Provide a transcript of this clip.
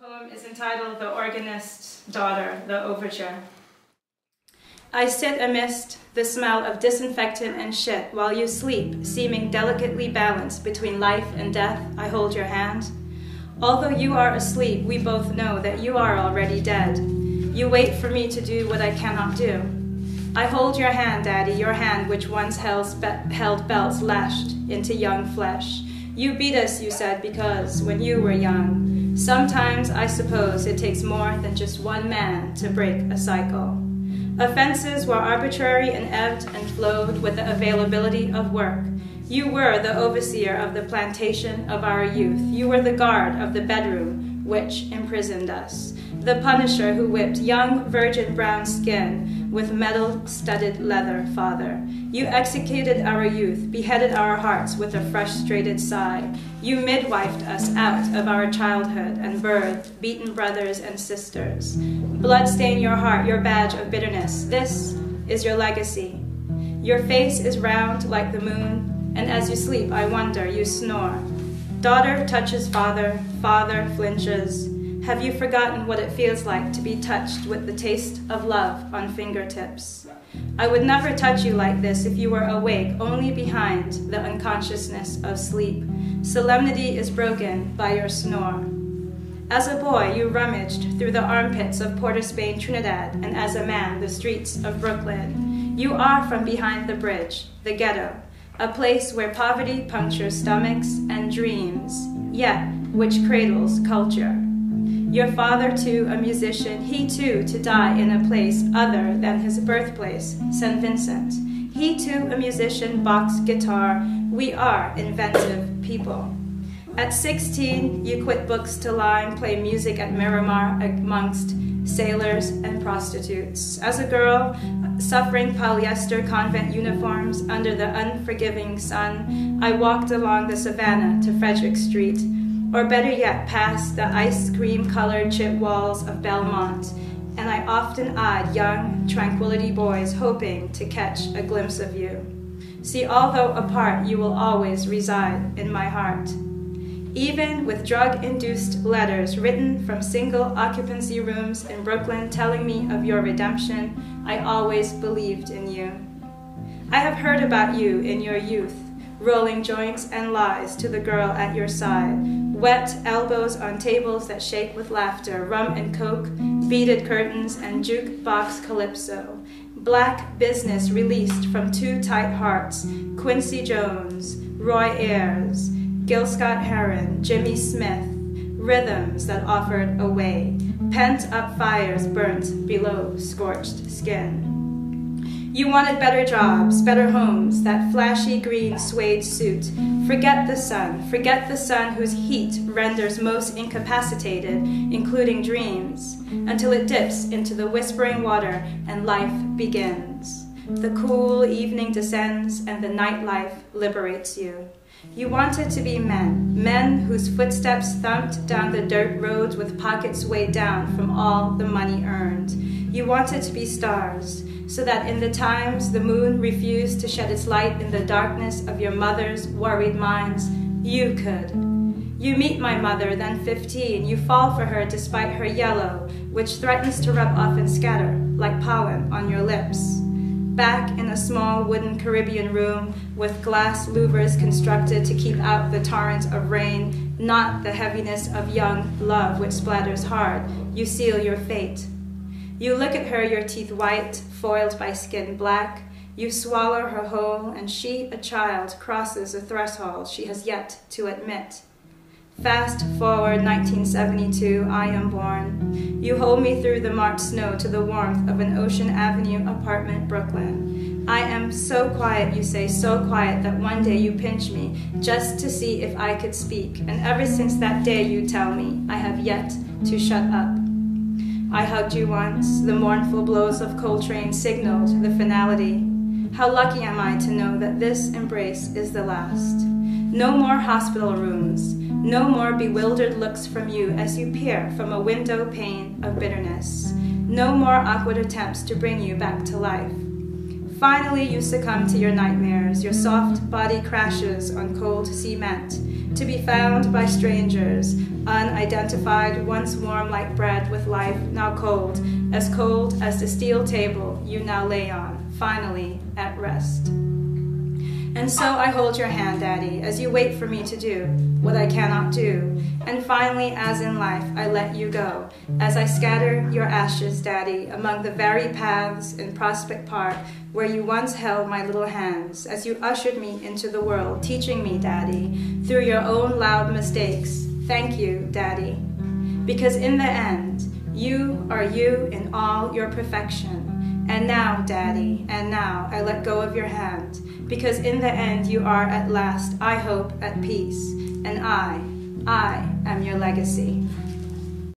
poem is entitled The Organist's Daughter, the Overture. I sit amidst the smell of disinfectant and shit while you sleep, seeming delicately balanced between life and death. I hold your hand. Although you are asleep, we both know that you are already dead. You wait for me to do what I cannot do. I hold your hand, Daddy, your hand which once held belts lashed into young flesh. You beat us, you said, because when you were young. Sometimes I suppose it takes more than just one man to break a cycle. Offenses were arbitrary and ebbed and flowed with the availability of work. You were the overseer of the plantation of our youth. You were the guard of the bedroom which imprisoned us. The punisher who whipped young virgin brown skin with metal-studded leather, Father. You executed our youth, beheaded our hearts with a frustrated sigh. You midwifed us out of our childhood and birthed beaten brothers and sisters. Blood stained your heart, your badge of bitterness. This is your legacy. Your face is round like the moon, and as you sleep, I wonder, you snore. Daughter touches father, father flinches. Have you forgotten what it feels like to be touched with the taste of love on fingertips? I would never touch you like this if you were awake, only behind the unconsciousness of sleep. Solemnity is broken by your snore. As a boy, you rummaged through the armpits of Port of Spain, Trinidad, and as a man, the streets of Brooklyn. You are from behind the bridge, the ghetto, a place where poverty punctures stomachs and dreams, yet which cradles culture. Your father, too, a musician, he, too, to die in a place other than his birthplace, St. Vincent. He, too, a musician, box, guitar. We are inventive people. At 16, you quit books to lie and play music at Miramar amongst sailors and prostitutes. As a girl, suffering polyester convent uniforms under the unforgiving sun, I walked along the savannah to Frederick Street, or better yet, past the ice cream-colored chip walls of Belmont, and I often eyed young tranquility boys hoping to catch a glimpse of you. See, although apart, you will always reside in my heart. Even with drug-induced letters written from single-occupancy rooms in Brooklyn telling me of your redemption, I always believed in you. I have heard about you in your youth, rolling joints and lies to the girl at your side, wet elbows on tables that shake with laughter, rum and coke, beaded curtains, and jukebox calypso. Black business released from two tight hearts, Quincy Jones, Roy Ayers, Gil Scott-Heron, Jimmy Smith, rhythms that offered away, pent-up fires burnt below scorched skin. You wanted better jobs, better homes, that flashy green suede suit. Forget the sun whose heat renders most incapacitated, including dreams, until it dips into the whispering water and life begins. The cool evening descends and the nightlife liberates you. You wanted to be men whose footsteps thumped down the dirt roads with pockets weighed down from all the money earned. You wanted to be stars, so that in the times the moon refused to shed its light in the darkness of your mother's worried minds, you could. You meet my mother, then 15. You fall for her despite her yellow, which threatens to rub off and scatter like pollen on your lips. Back in a small wooden Caribbean room with glass louvers constructed to keep out the torrent of rain, not the heaviness of young love which splatters hard, you seal your fate. You look at her, your teeth white, foiled by skin black. You swallow her whole, and she, a child, crosses a threshold she has yet to admit. Fast forward 1972, I am born. You hold me through the March snow to the warmth of an Ocean Avenue apartment, Brooklyn. I am so quiet, you say, so quiet that one day you pinch me just to see if I could speak. And ever since that day, you tell me, I have yet to shut up. I hugged you once. The mournful blows of Coltrane signaled the finality. How lucky am I to know that this embrace is the last. No more hospital rooms. No more bewildered looks from you as you peer from a window pane of bitterness. No more awkward attempts to bring you back to life. Finally, you succumb to your nightmares. Your soft body crashes on cold cement, to be found by strangers, unidentified, once warm like bread with life, now cold as the steel table you now lay on, finally at rest. And so I hold your hand, Daddy, as you wait for me to do what I cannot do. And finally, as in life, I let you go, as I scatter your ashes, Daddy, among the varied paths in Prospect Park, where you once held my little hands, as you ushered me into the world, teaching me, Daddy, through your own loud mistakes. Thank you, Daddy. Because in the end, you are you in all your perfection. And now, Daddy, and now I let go of your hand, because in the end you are at last, I hope, at peace, and I am your legacy.